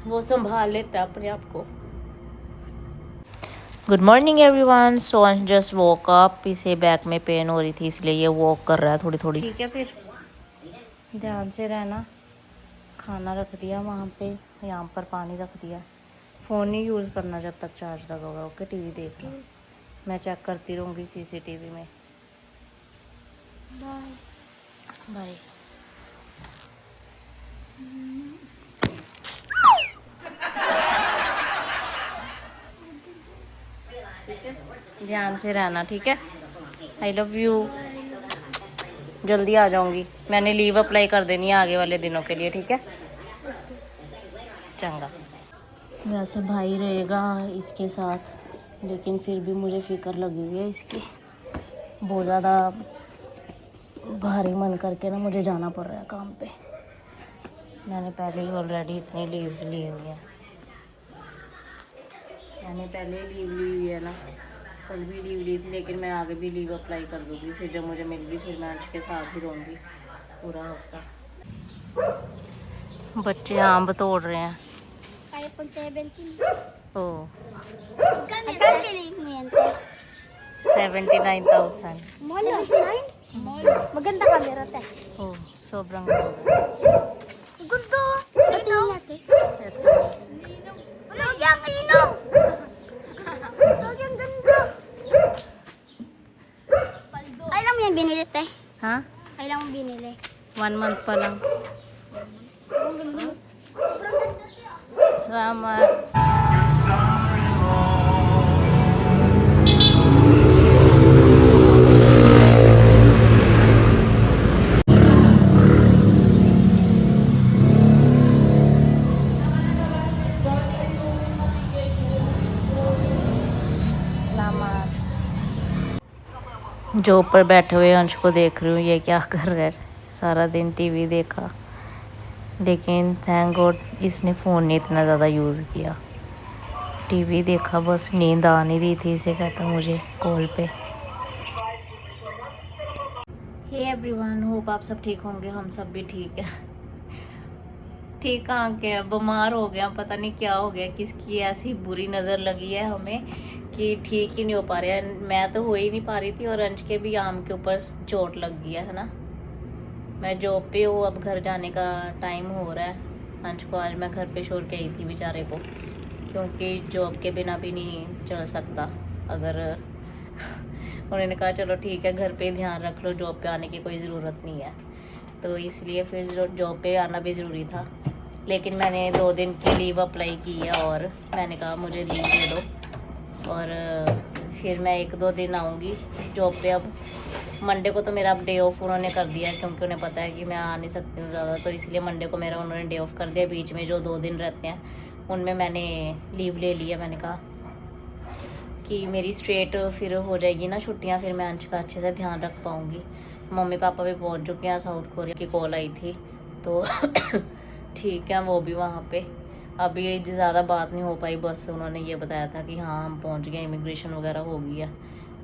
वो संभाल लेता है अपने आप को। Good morning everyone. So Ansh just walk up. इसे बैक में पेन हो रही थी इसलिए ये वॉक कर रहा है थोड़ी थोड़ी। ठीक है, फिर ध्यान से रहना। खाना रख दिया वहाँ पे, यहाँ पर पानी रख दिया। फ़ोन नहीं यूज़ करना जब तक चार्ज लगा होगा। ओके, टीवी देखना। मैं चेक करती रहूँगी सीसीटीवी में। Bye bye. ध्यान से रहना, ठीक है। I love you. जल्दी आ जाऊंगी। मैंने लीव अप्लाई कर देनी है आगे वाले दिनों के लिए, ठीक है। चंगा। वैसे भाई रहेगा इसके साथ, लेकिन फिर भी मुझे फिक्र लगी हुई है इसकी। बहुत ज़्यादा भारी मन करके ना मुझे जाना पड़ रहा है काम पे। मैंने पहले ही ऑलरेडी इतनी लीव्स ली हुई हैं। मैंने पहले लीव ली हुई है ना, कल भी लीव ली थी, लेकिन मैं आगे भी लीव अप्लाई कर दूँगी। फिर जब मुझे मिल गई फिर मैं अंश के साथ ही रहूँगी पूरा हफ्ता। बच्चे आम तोड़ रहे हैं। iPhone 17. ओह, Magkano pinili mo yan, te? 79,000. 79? Maganda camera, te. Oh, sobrang ganda. Ang ganda. Ito natin. Ito. Lagi ang inaw. Lagi ang ganda. Kailan mo yan binili, te? Ha? Kailan mo binili? 1 month pa lang. Ang ganda. Sobrang ganda, te. Salamat. Job पर बैठे हुए अंश को देख रही हूँ, ये क्या कर रहा है। सारा दिन टीवी देखा, लेकिन थैंक गॉड इसने फ़ोन नहीं इतना ज़्यादा यूज़ किया। टीवी देखा, बस नींद आ नहीं रही थी इसे कहता मुझे कॉल पे। हे एवरीवन, होप आप सब ठीक होंगे। हम सब भी ठीक है। ठीक कहाँ के हैं, बीमार हो गया, पता नहीं क्या हो गया, किसकी ऐसी बुरी नज़र लगी है हमें कि ठीक ही नहीं हो पा रहा है। मैं तो हो ही नहीं पा रही थी और अंश के भी आम के ऊपर चोट लग गई है ना। मैं जॉब पे हूँ, अब घर जाने का टाइम हो रहा है। अंश को आज मैं घर पे छोड़ के आई थी बेचारे को, क्योंकि जॉब के बिना भी नहीं चल सकता। अगर उन्होंने कहा चलो ठीक है घर पे ध्यान रख लो, जॉब पे आने की कोई ज़रूरत नहीं है, तो इसलिए फिर जॉब पे आना भी ज़रूरी था। लेकिन मैंने 2 दिन की लीव अप्लाई की है और मैंने कहा मुझे लीव दे दो, और फिर मैं 1-2 दिन आऊँगी जॉब पे। अब मंडे को तो मेरा अब डे ऑफ उन्होंने कर दिया है, क्योंकि उन्हें पता है कि मैं आ नहीं सकती हूँ ज़्यादा, तो इसलिए मंडे को मेरा उन्होंने डे ऑफ कर दिया। बीच में जो 2 दिन रहते हैं उनमें मैंने लीव ले ली है। मैंने कहा कि मेरी स्ट्रेट फिर हो जाएगी ना छुट्टियाँ, फिर मैं अंश का अच्छे से ध्यान रख पाऊँगी। मम्मी पापा भी पहुँच चुके हैं, साउथ कोरिया की कॉल आई थी तो ठीक है, वो भी वहाँ पे। अभी ज़्यादा बात नहीं हो पाई, बस उन्होंने ये बताया था कि हाँ हम पहुँच गए, इमिग्रेशन वगैरह हो गई है।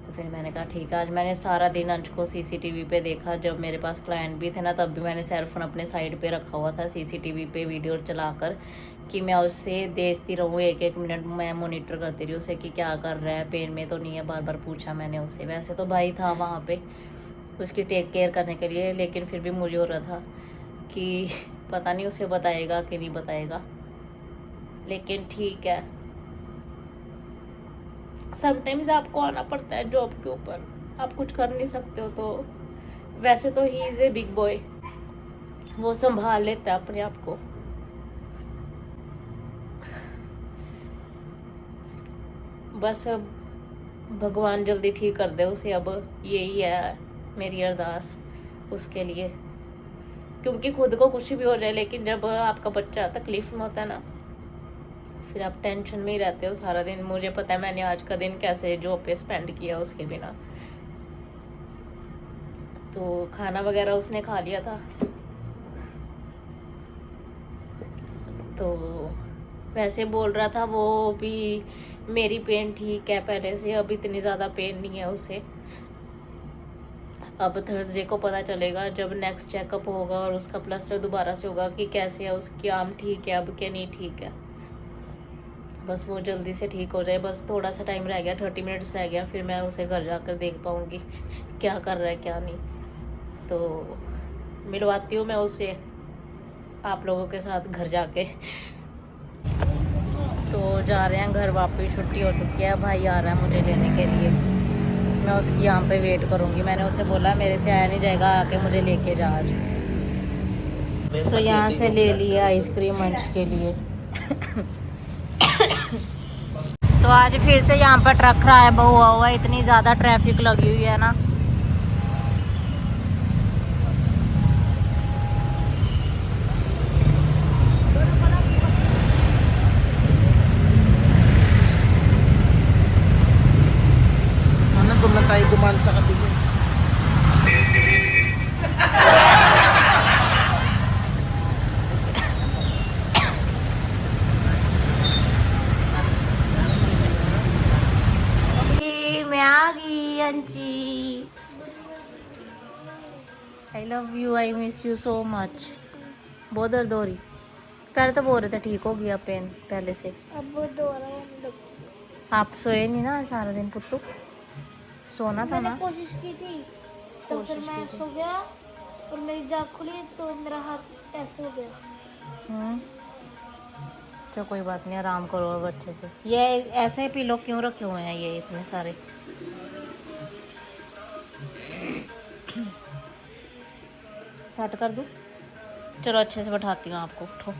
तो फिर मैंने कहा ठीक है। आज मैंने सारा दिन अंश को सीसीटीवी पे देखा। जब मेरे पास क्लाइंट भी थे ना, तब भी मैंने सेलफोन अपने साइड पे रखा हुआ था सीसीटीवी पे वीडियो चलाकर, कि मैं उससे देखती रहूँ, 1-1 मिनट मैं मॉनिटर करती रही उसे कि क्या कर रहा है, पेन में तो नहीं है, बार बार पूछा मैंने उससे। वैसे तो भाई था वहाँ पे उसकी टेक केयर करने के लिए, लेकिन फिर भी मुझे हो रहा था कि पता नहीं उसे बताएगा कि नहीं बताएगा। लेकिन ठीक है, समटाइम्स आपको आना पड़ता है जॉब के ऊपर, आप कुछ कर नहीं सकते हो। तो वैसे तो he is a big boy, वो संभाल लेता है अपने आप को। बस अब भगवान जल्दी ठीक कर दे उसे, अब यही है मेरी अरदास उसके लिए। क्योंकि खुद को कुछ भी हो जाए, लेकिन जब आपका बच्चा तकलीफ में होता है ना, फिर आप टेंशन में ही रहते हो सारा दिन। मुझे पता है मैंने आज का दिन कैसे जॉब पे स्पेंड किया उसके बिना। तो खाना वगैरह उसने खा लिया था, तो वैसे बोल रहा था वो भी मेरी पेन ठीक है पहले से, अब इतनी ज़्यादा पेन नहीं है उसे। अब थर्सडे को पता चलेगा जब नेक्स्ट चेकअप होगा और उसका प्लास्टर दोबारा से होगा कि कैसे है उसकी आर्म, ठीक है अब क्या नहीं ठीक है। बस वो जल्दी से ठीक हो जाए, बस थोड़ा सा टाइम रह गया, 30 मिनट्स रह गया, फिर मैं उसे घर जाकर देख पाऊँगी क्या कर रहा है क्या नहीं। तो मिलवाती हूँ मैं उसे आप लोगों के साथ घर जाके। तो जा रहे हैं घर वापस, छुट्टी हो चुकी है, भाई आ रहा है मुझे लेने के लिए। मैं उसकी यहाँ पे वेट करूँगी, मैंने उसे बोला मेरे से आया नहीं जाएगा, आके मुझे लेके जा आज। तो यहाँ से ले लिया आइसक्रीम मंच के लिए। तो आज फिर से यहाँ पर ट्रक खराब हुआ हुआ है, इतनी ज़्यादा ट्रैफिक लगी हुई है ना। Ano tayo dumaan sa kabila? मैं आ गई अंची। I love you, I miss you so much. बहुत दर्द हो रही, पहले तो बोल रहे थे ठीक हो गया पेन पहले से। अब वो दोबारा होने लगी। आप सोए नहीं ना सारा दिन पुत्तू, सोना था मैंने ना। कोशिश की थी तो फिर कोशिश मैं की थी। सो गया और मेरी जाग खुली तो मेरा हाथ ऐसे हो गया। तो कोई बात नहीं, आराम करो अब अच्छे से। ये ऐसे पिलो क्यों रखे हुए हैं ये इतने सारे? सेट कर दूँ? चलो अच्छे से बैठाती हूँ आपको, उठो।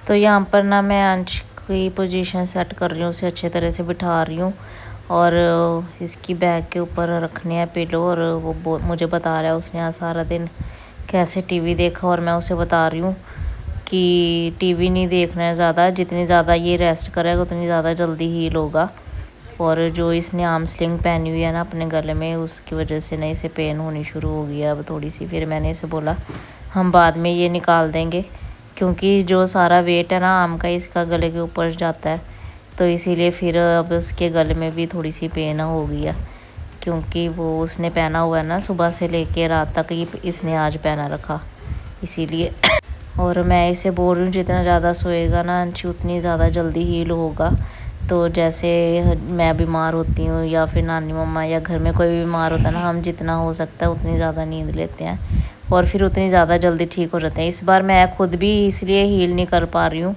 तो यहाँ पर ना मैं अंश की पोजीशन सेट कर रही हूँ, उसे अच्छे तरह से बिठा रही हूँ और इसकी बैग के ऊपर रखने हैं पिलो। और वो मुझे बता रहा है उसने आज सारा दिन कैसे टीवी देखा, और मैं उसे बता रही हूँ कि टीवी नहीं देखना है ज़्यादा, जितनी ज़्यादा ये रेस्ट करेगा उतनी ज़्यादा जल्दी हील होगा। और जो इसने आर्म स्लिंग पहनी हुई है ना अपने गले में, उसकी वजह से ना इसे पेन होनी शुरू हो गई है अब थोड़ी सी। फिर मैंने इसे बोला हम बाद में ये निकाल देंगे, क्योंकि जो सारा वेट है ना आम का इसका गले के ऊपर जाता है, तो इसीलिए फिर अब उसके गले में भी थोड़ी सी पेन हो गई है, क्योंकि वो उसने पहना हुआ है ना सुबह से लेके रात तक ही इसने आज पहना रखा, इसीलिए। और मैं इसे बोल रही हूँ जितना ज़्यादा सोएगा ना अंशी उतनी ज़्यादा जल्दी हील होगा। तो जैसे मैं बीमार होती हूँ या फिर नानी मम्मा या घर में कोई भी बीमार होता है ना, हम जितना हो सकता है उतनी ज़्यादा नींद लेते हैं और फिर उतनी ज़्यादा जल्दी ठीक हो जाते हैं। इस बार मैं खुद भी इसलिए हील नहीं कर पा रही हूँ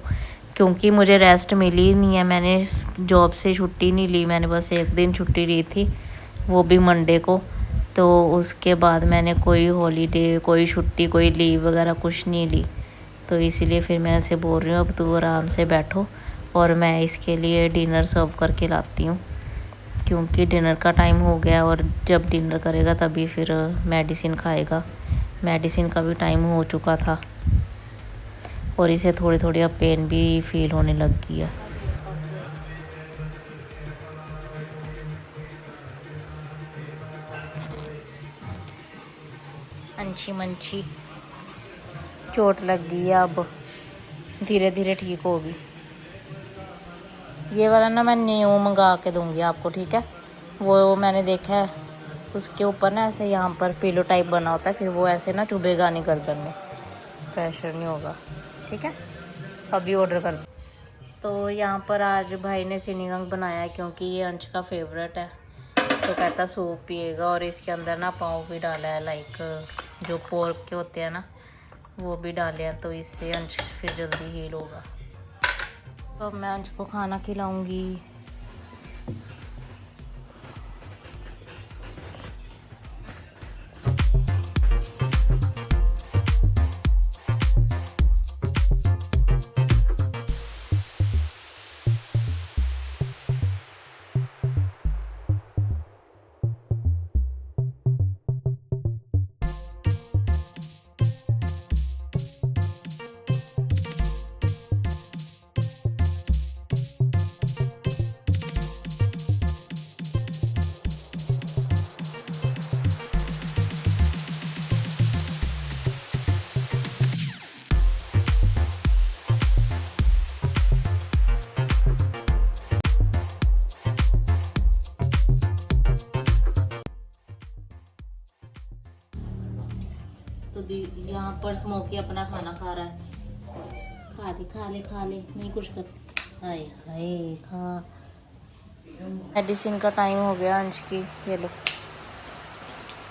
क्योंकि मुझे रेस्ट मिली नहीं है, मैंने जॉब से छुट्टी नहीं ली, मैंने बस एक दिन छुट्टी ली थी, वो भी मंडे को। तो उसके बाद मैंने कोई हॉलीडे, कोई छुट्टी, कोई लीव वगैरह कुछ नहीं ली। तो इसीलिए फिर मैं ऐसे बोल रही हूँ अब तू आराम से बैठो और मैं इसके लिए डिनर सर्व करके लाती हूँ, क्योंकि डिनर का टाइम हो गया और जब डिनर करेगा तभी फिर मेडिसिन खाएगा। मेडिसिन का भी टाइम हो चुका था और इसे थोड़ी थोड़ी अब पेन भी फील होने लग गई है। अंशी मंशी चोट लग गई है, अब धीरे धीरे ठीक होगी। ये वाला ना मैं न्यू मंगा के दूंगी आपको, ठीक है? वो मैंने देखा है उसके ऊपर ना ऐसे यहाँ पर पिलो टाइप बना होता है, फिर वो ऐसे ना चुभेगा नहीं गर्दन में, प्रेशर नहीं होगा, ठीक है? अभी ऑर्डर कर। तो यहाँ पर आज भाई ने सिनीगंग बनाया है क्योंकि ये अंश का फेवरेट है, तो कहता सूप पिएगा। और इसके अंदर ना पाव भी डाला है, लाइक जो पोर्क के होते हैं ना वो भी डाले हैं, तो इससे अंश फिर जल्दी हील होगा। तो अब मैं अंश को खाना खिलाऊंगी। तो यहाँ पर स्मोकी अपना खाना खा रहा है। खा ले नहीं कुछ कर। हाय हाय खा। मेडिसिन का टाइम हो गया अंश की। ये लो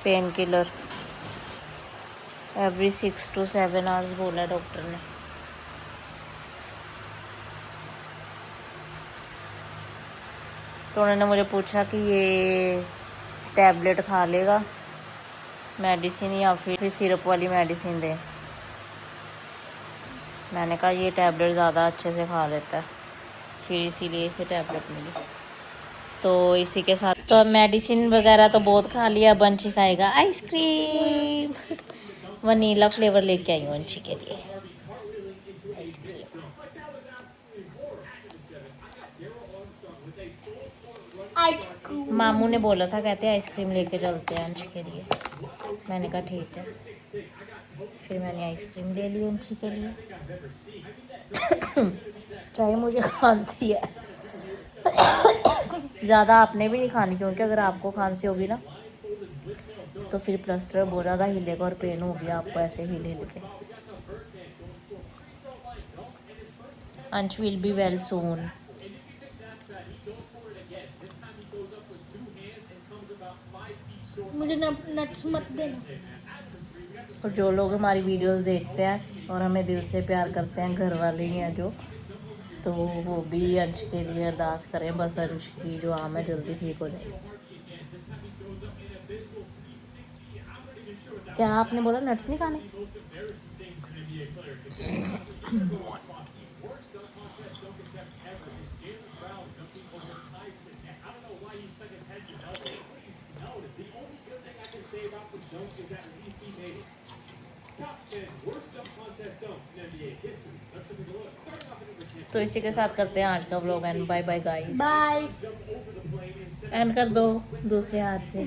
pain killer every 6 to 7 hours बोला डॉक्टर ने। तो उन्होंने मुझे पूछा कि ये टैबलेट खा लेगा मेडिसिन या फिर सिरप वाली मेडिसिन दे। मैंने कहा ये टैबलेट ज़्यादा अच्छे से खा लेता है, फिर इसीलिए इसे टैबलेट मिली। तो इसी के साथ तो मेडिसिन वगैरह तो बहुत खा लिया। अब अंशी खाएगा आइसक्रीम। वनीला फ्लेवर लेके आई हूँ अंशी के लिए आइसक्रीम। आइसक्रीम। मामू ने बोला था, कहते आइसक्रीम लेके चलते हैं अंश के लिए। मैंने कहा ठीक है, फिर मैंने आइसक्रीम ले ली अंशी के लिए। चाहे मुझे खांसी है ज़्यादा आपने भी नहीं खानी, क्योंकि अगर आपको खांसी होगी ना तो फिर प्लास्टर बहुत ज़्यादा हिलेगा और पेन होगी आपको ऐसे हिल हिल के। अंश विल बी वेल सून। मुझे नट्स मत देना। और जो लोग हमारी वीडियोस देखते हैं और हमें दिल से प्यार करते हैं, घर वाले ही हैं जो, तो वो भी अंश के लिए अरदास करें, बस अंश की जो आम है जल्दी ठीक हो जाए। क्या आपने बोला नट्स नहीं खाने? तो इसी के साथ करते हैं आज का vlog and bye bye guys. Bye. End कर दो दूसरे हाथ से।